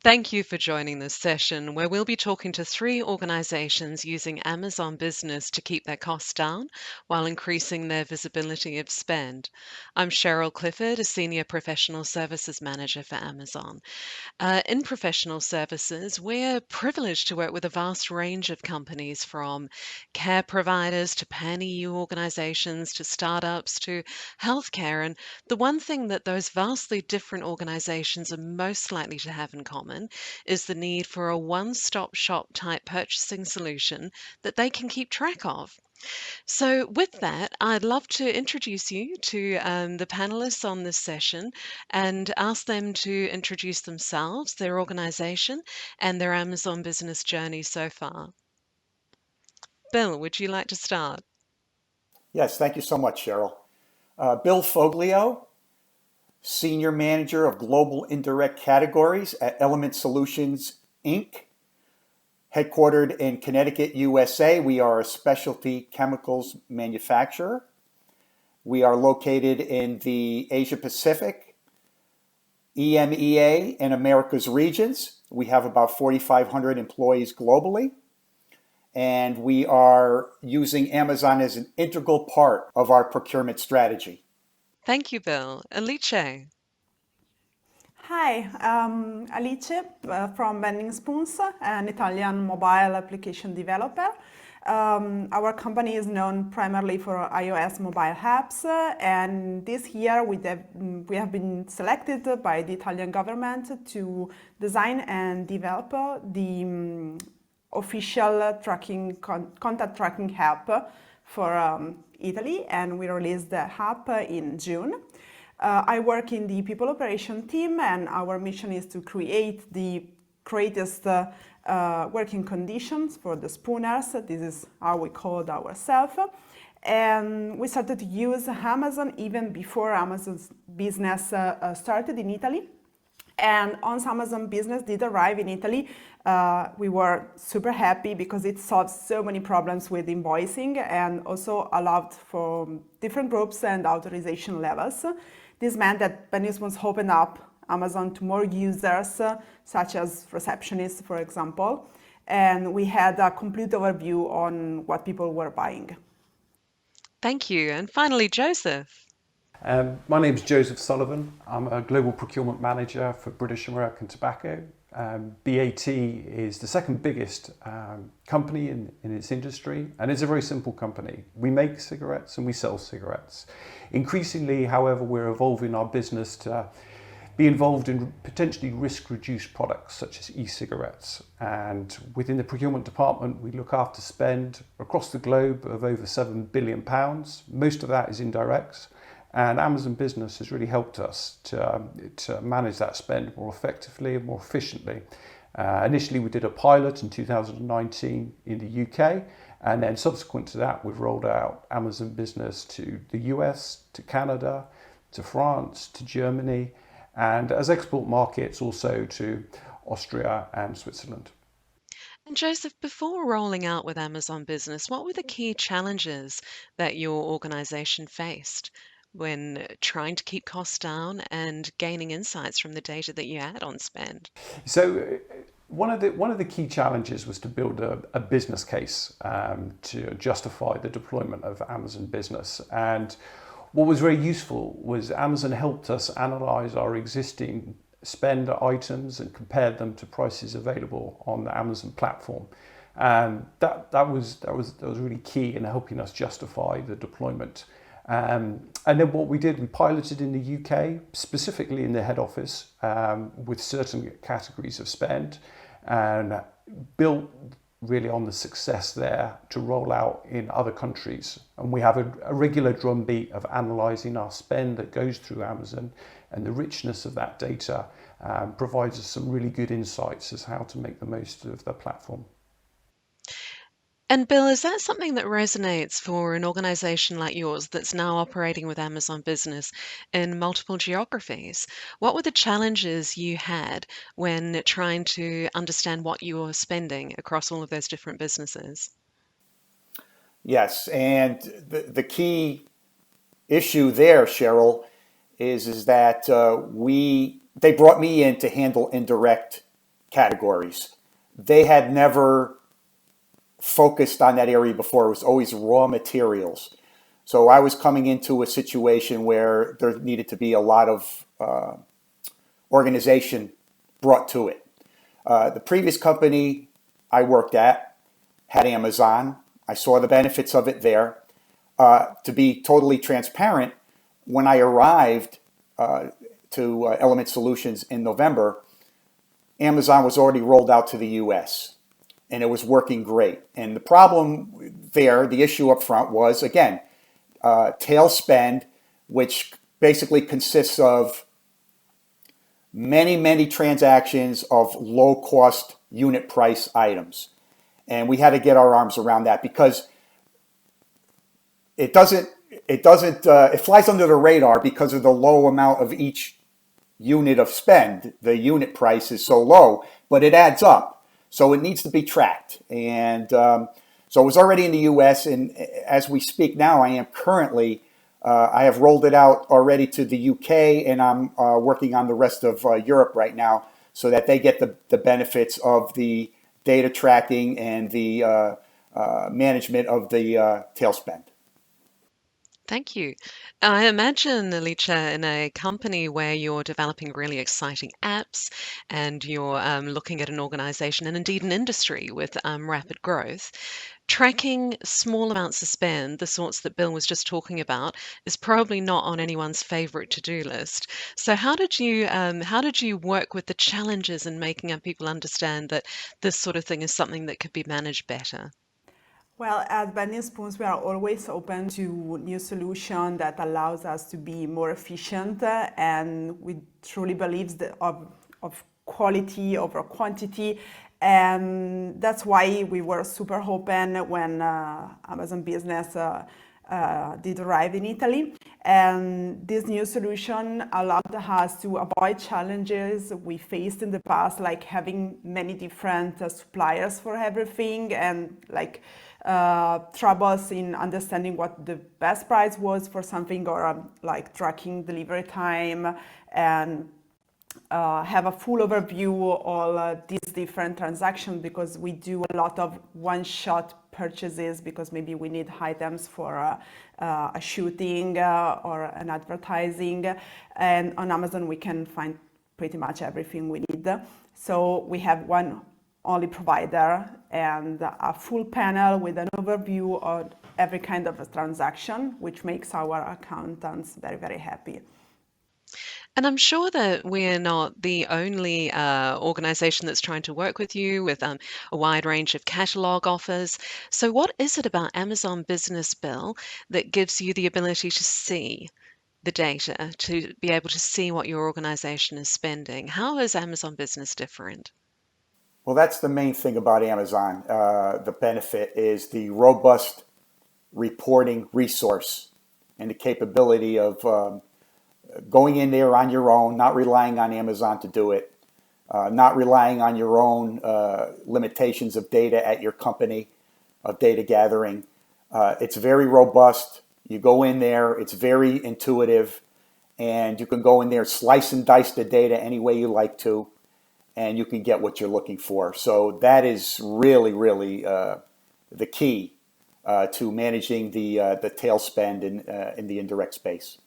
Thank you for joining this session where we'll be talking to three organizations using Amazon Business to keep their costs down while increasing their visibility of spend. I'm Cheryl Clifford, a Senior Professional Services Manager for Amazon. In professional services, we're privileged to work with a vast range of companies from care providers to pan-EU organizations to startups to healthcare. And the one thing that those vastly different organizations are most likely to have in common is the need for a one-stop shop type purchasing solution that they can keep track of. So, with that, I'd love to introduce you to the panelists on this session and ask them to introduce themselves, their organization, and their Amazon business journey so far. Bill, would you like to start? Yes, thank you so much, Cheryl. Bill Foglio, Senior Manager of Global Indirect Categories at Element Solutions, Inc., headquartered in Connecticut, USA. We are a specialty chemicals manufacturer. We are located in the Asia Pacific, EMEA, and Americas regions. We have about 4,500 employees globally. And we are using Amazon as an integral part of our procurement strategy. Thank you, Bill. Alicia. Hi, Alice from Bending Spoons, an Italian mobile application developer. Our company is known primarily for iOS mobile apps, and this year we have been selected by the Italian government to design and develop the official contact tracking app for Italy, and we released the app in June. I work in the people operation team, and our mission is to create the greatest working conditions for the spooners. This is how we called ourselves. And we started to use Amazon even before Amazon's business started in Italy. And once Amazon business did arrive in Italy, we were super happy because it solved so many problems with invoicing and also allowed for different groups and authorization levels. This meant that Benismans opened up Amazon to more users, such as receptionists, for example, and we had a complete overview on what people were buying. Thank you. And finally, Joseph. My name is Joseph Sullivan. I'm a Global Procurement Manager for British American Tobacco. BAT is the second biggest company in its industry, and it's a very simple company. We make cigarettes and we sell cigarettes. Increasingly, however, we're evolving our business to be involved in potentially risk-reduced products such as e-cigarettes. And within the procurement department, we look after spend across the globe of over £7 billion. Most of that is indirects. And Amazon Business has really helped us to manage that spend more effectively and more efficiently. Initially, we did a pilot in 2019 in the UK, and then subsequent to that, we've rolled out Amazon Business to the US, to Canada, to France, to Germany, and as export markets also to Austria and Switzerland. And Joseph, before rolling out with Amazon Business, what were the key challenges that your organization faced when trying to keep costs down and gaining insights from the data that you had on spend? So one of the key challenges was to build a business case to justify the deployment of Amazon Business. And what was very useful was Amazon helped us analyze our existing spend items and compared them to prices available on the Amazon platform. And that was really key in helping us justify the deployment. And then what we did, we piloted in the UK, specifically in the head office, with certain categories of spend, and built really on the success there to roll out in other countries. And we have a regular drumbeat of analysing our spend that goes through Amazon, and the richness of that data provides us some really good insights as how to make the most of the platform. And Bill, is that something that resonates for an organization like yours that's now operating with Amazon Business in multiple geographies? What were the challenges you had when trying to understand what you were spending across all of those different businesses? Yes, and the key issue there, Cheryl, is that they brought me in to handle indirect categories. They had never focused on that area before. It was always raw materials. So I was coming into a situation where there needed to be a lot of organization brought to it. The previous company I worked at had Amazon. I saw the benefits of it there. To be totally transparent, when I arrived to Element Solutions in November, Amazon was already rolled out to the US and it was working great. And the problem there, the issue up front was, again, tail spend, which basically consists of many transactions of low cost unit price items. And we had to get our arms around that because it flies under the radar because of the low amount of each unit of spend. The unit price is so low, but it adds up. So it needs to be tracked. And so it was already in the US. And as we speak now, I am currently, I have rolled it out already to the UK, and I'm working on the rest of Europe right now so that they get the benefits of the data tracking and the management of the tail spend. Thank you. I imagine, Alicia, in a company where you're developing really exciting apps and you're looking at an organization and indeed an industry with rapid growth, tracking small amounts of spend, the sorts that Bill was just talking about, is probably not on anyone's favorite to-do list. So how did you work with the challenges in making people understand that this sort of thing is something that could be managed better? Well, at Bending Spoons, we are always open to new solution that allows us to be more efficient, and we truly believe of quality over quantity. And that's why we were super open when Amazon Business did arrive in Italy. And this new solution allowed us to avoid challenges we faced in the past, like having many different suppliers for everything, and like troubles in understanding what the best price was for something, or like tracking delivery time, and have a full overview of all these different transactions, because we do a lot of one-shot purchases because maybe we need items for a shooting or an advertising, and on Amazon we can find pretty much everything we need. So we have one only provider and a full panel with an overview of every kind of a transaction, which makes our accountants very happy. And I'm sure that we're not the only organization that's trying to work with you with a wide range of catalog offers. So what is it about Amazon Business, Bill, that gives you the ability to see the data, to be able to see what your organization is spending? How is Amazon Business different? Well, that's the main thing about Amazon. The benefit is the robust reporting resource and the capability of going in there on your own, not relying on Amazon to do it, not relying on your own limitations of data at your company, of data gathering. It's very robust. You go in there, it's very intuitive, and you can go in there, slice and dice the data any way you like to, and you can get what you're looking for. So that is really the key to managing the tail spend in the indirect space.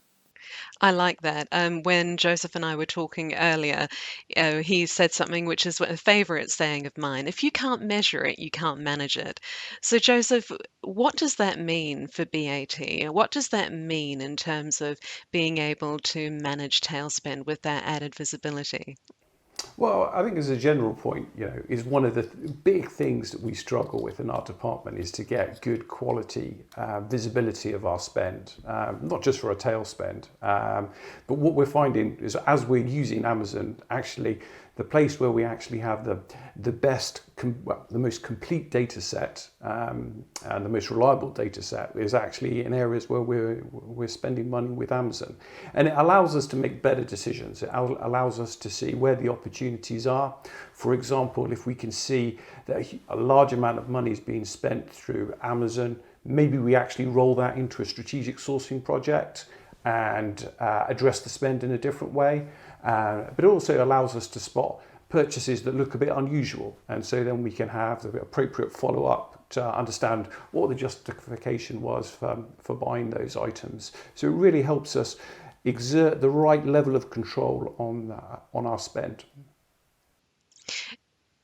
I like that. When Joseph and I were talking earlier, he said something which is a favorite saying of mine. If you can't measure it, you can't manage it. So, Joseph, what does that mean for BAT? What does that mean in terms of being able to manage tail spend with that added visibility? Well, I think as a general point, is one of the big things that we struggle with in our department is to get good quality visibility of our spend, not just for a tail spend. But what we're finding is as we're using Amazon, actually the place where we actually have the best, the most complete data set and the most reliable data set is actually in areas where we're spending money with Amazon. And it allows us to make better decisions. It allows us to see where the opportunities are. For example, if we can see that a large amount of money is being spent through Amazon, maybe we actually roll that into a strategic sourcing project and address the spend in a different way. But it also allows us to spot purchases that look a bit unusual, and so then we can have the appropriate follow-up to understand what the justification was for buying those items. So it really helps us exert the right level of control on our spend.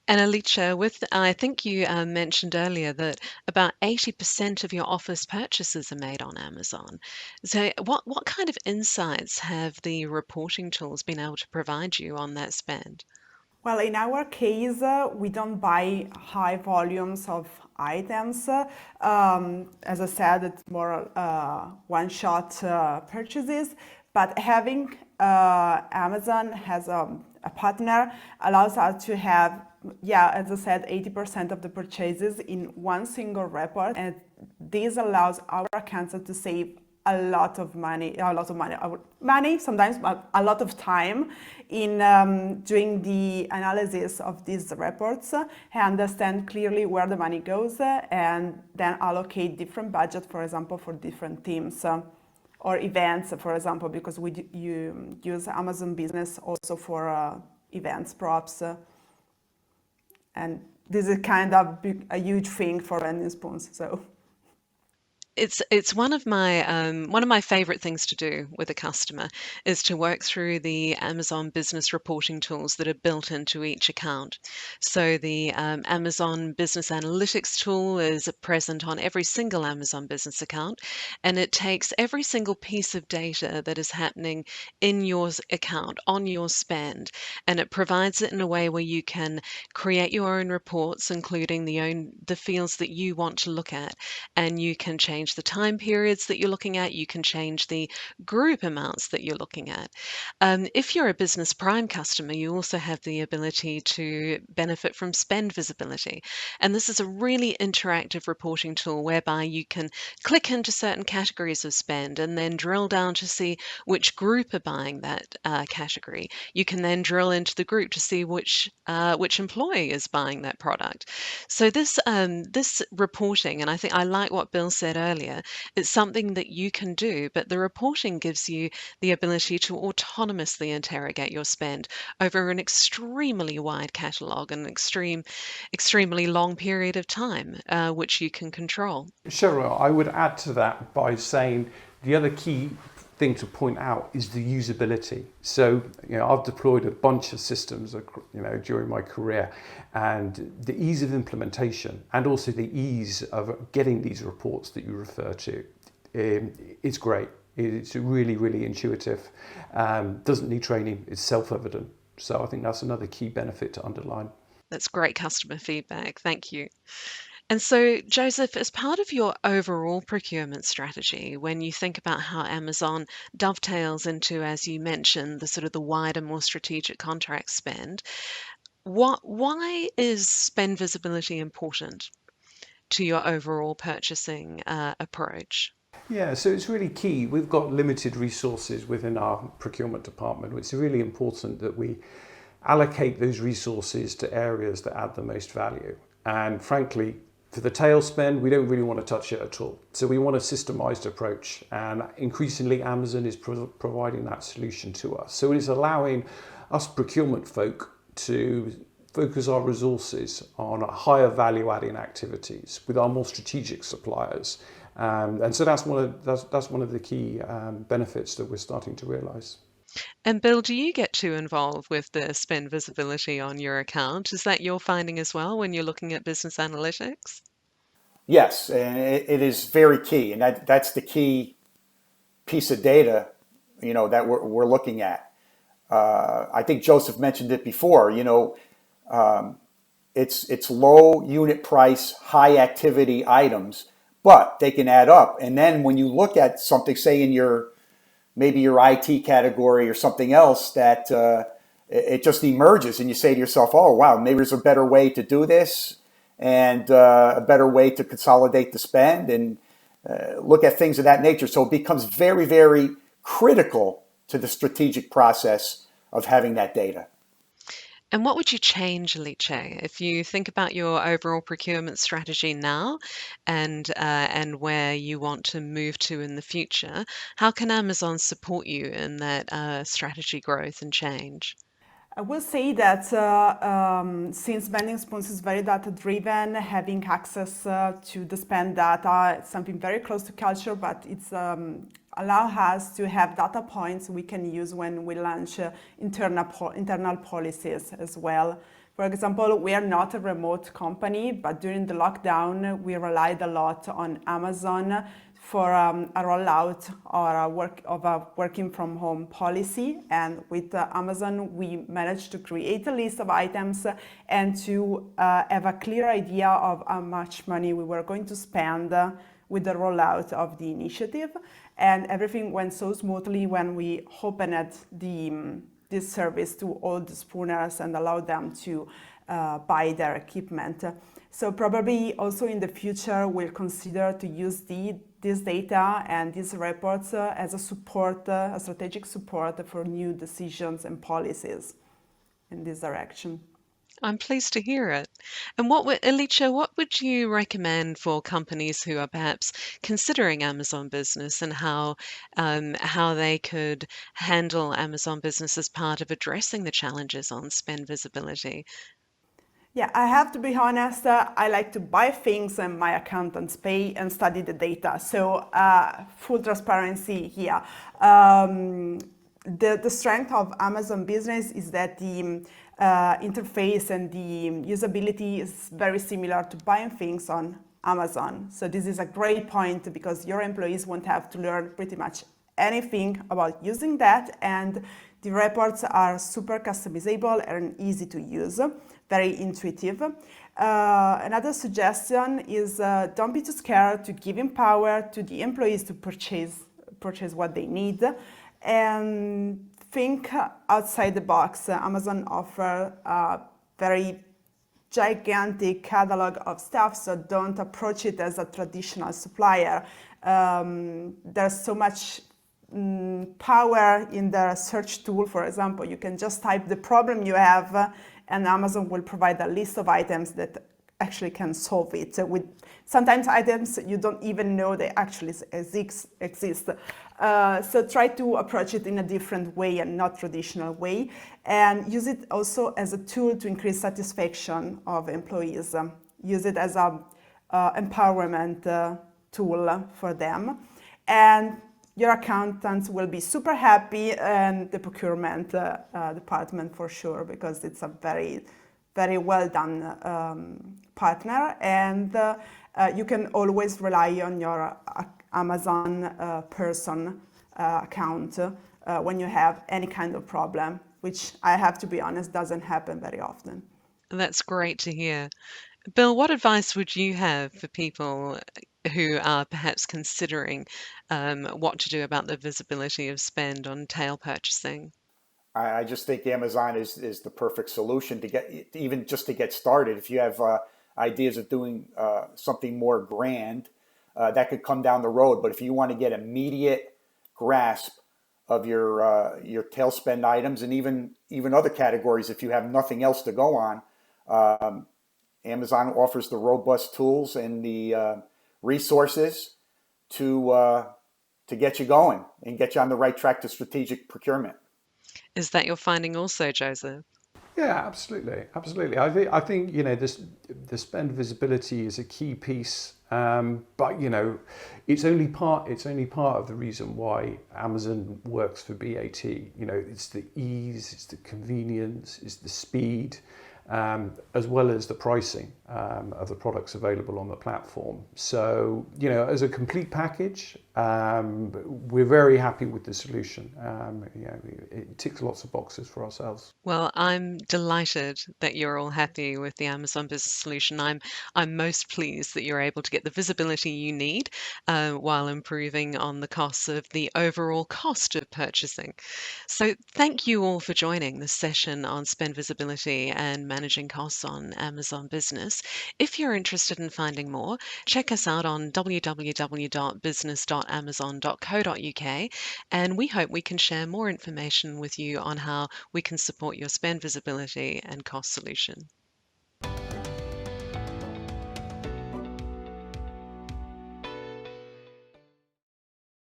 And Alicia, I think you mentioned earlier that about 80% of your office purchases are made on Amazon. So what kind of insights have the reporting tools been able to provide you on that spend? Well, in our case, we don't buy high volumes of items. As I said, it's more one-shot purchases. But having Amazon as a partner allows us to have, yeah, as I said, 80% of the purchases in one single report. And this allows our accountants to save money sometimes, but a lot of time in doing the analysis of these reports and understand clearly where the money goes and then allocate different budget, for example, for different teams or events, for example, because you use Amazon Business also for events, props, and this is kind of a huge thing for vending spoons. So. It's one of my favorite things to do with a customer is to work through the Amazon business reporting tools that are built into each account. So the Amazon Business Analytics tool is present on every single Amazon business account, and it takes every single piece of data that is happening in your account on your spend, and it provides it in a way where you can create your own reports, including the fields that you want to look at, and you can change the time periods that you're looking at. You can change the group amounts that you're looking at. If you're a Business Prime customer, you also have the ability to benefit from spend visibility. And this is a really interactive reporting tool whereby you can click into certain categories of spend and then drill down to see which group are buying that category. You can then drill into the group to see which employee is buying that product. So this reporting, and I think I like what Bill said earlier, it's something that you can do, but the reporting gives you the ability to autonomously interrogate your spend over an extremely wide catalogue and an extremely long period of time, which you can control. Cheryl, I would add to that by saying the other key thing to point out is the usability. So, I've deployed a bunch of systems, during my career, and the ease of implementation and also the ease of getting these reports that you refer to, it's great. It's really, really intuitive. Doesn't need training. It's self-evident. So I think that's another key benefit to underline. That's great customer feedback. Thank you. And so, Joseph, as part of your overall procurement strategy, when you think about how Amazon dovetails into, as you mentioned, the sort of the wider, more strategic contract spend, why is spend visibility important to your overall purchasing approach? Yeah, so it's really key. We've got limited resources within our procurement department. It's really important that we allocate those resources to areas that add the most value. And frankly, for the tail spend, we don't really want to touch it at all. So we want a systemized approach, and increasingly Amazon is providing that solution to us. So it's allowing us procurement folk to focus our resources on higher value adding activities with our more strategic suppliers. And so that's one of the key benefits that we're starting to realize. And Bill, do you get too involved with the spend visibility on your account? Is that your finding as well when you're looking at business analytics? Yes, and it is very key, and that's the key piece of data, that we're looking at. I think Joseph mentioned it before. It's low unit price, high activity items, but they can add up. And then when you look at something, say in maybe your IT category or something else, that it just emerges, and you say to yourself, "Oh, wow, maybe there's a better way to do this, and a better way to consolidate the spend," and look at things of that nature. So it becomes very, very critical to the strategic process of having that data. And what would you change, Alicia, if you think about your overall procurement strategy now and where you want to move to in the future? How can Amazon support you in that strategy growth and change? I will say that since Bending Spoons is very data driven, having access to the spend data, it's something very close to culture, but it's allow us to have data points we can use when we launch internal policies as well. For example, we are not a remote company, but during the lockdown, we relied a lot on Amazon for a rollout or a working from home policy. And with Amazon, we managed to create a list of items and to have a clear idea of how much money we were going to spend with the rollout of the initiative. And everything went so smoothly when we opened this service to all the spooners and allowed them to buy their equipment. So probably also in the future, we'll consider to use this data and these reports as a support, a strategic support for new decisions and policies in this direction. I'm pleased to hear it. And Alicia, what would you recommend for companies who are perhaps considering Amazon Business and how they could handle Amazon Business as part of addressing the challenges on spend visibility? Yeah, I have to be honest, I like to buy things and my accountants pay and study the data. So full transparency here. The strength of Amazon Business is that the interface and the usability is very similar to buying things on Amazon. So this is a great point because your employees won't have to learn pretty much anything about using that, and the reports are super customizable and easy to use, very intuitive. Another suggestion is don't be too scared to give power to the employees to purchase what they need, and think outside the box. Amazon offers a very gigantic catalog of stuff, so don't approach it as a traditional supplier. There's so much power in the search tool. For example, you can just type the problem you have and Amazon will provide a list of items that actually can solve it, with sometimes items you don't even know they actually exist. So try to approach it in a different way and not traditional way, and use it also as a tool to increase satisfaction of employees. Use it as a empowerment tool for them, and your accountants will be super happy, and the procurement department for sure, because it's a very, very well done partner, and you can always rely on your Amazon person account when you have any kind of problem, which I have to be honest doesn't happen very often. That's great to hear. Bill, what advice would you have for people who are perhaps considering what to do about the visibility of spend on tail purchasing? I just think Amazon is the perfect solution to get, even just to get started. If you have ideas of doing something more grand, that could come down the road. But if you want to get immediate grasp of your tail spend items, and even other categories, if you have nothing else to go on, Amazon offers the robust tools and the resources to get you going and get you on the right track to strategic procurement. Is that your finding also, Joseph? Yeah, absolutely, absolutely. I think this the spend visibility is a key piece, but it's only part of the reason why Amazon works for BAT. It's the ease, it's the convenience, it's the speed, as well as the pricing of the products available on the platform. So as a complete package, we're very happy with the solution. It ticks lots of boxes for ourselves. Well, I'm delighted that you're all happy with the Amazon Business solution. I'm most pleased that you're able to get the visibility you need while improving on the costs of the overall cost of purchasing. So thank you all for joining this session on spend visibility and managing costs on Amazon Business. If you're interested in finding more, check us out on www.business.amazon.co.uk, and we hope we can share more information with you on how we can support your spend visibility and cost solution.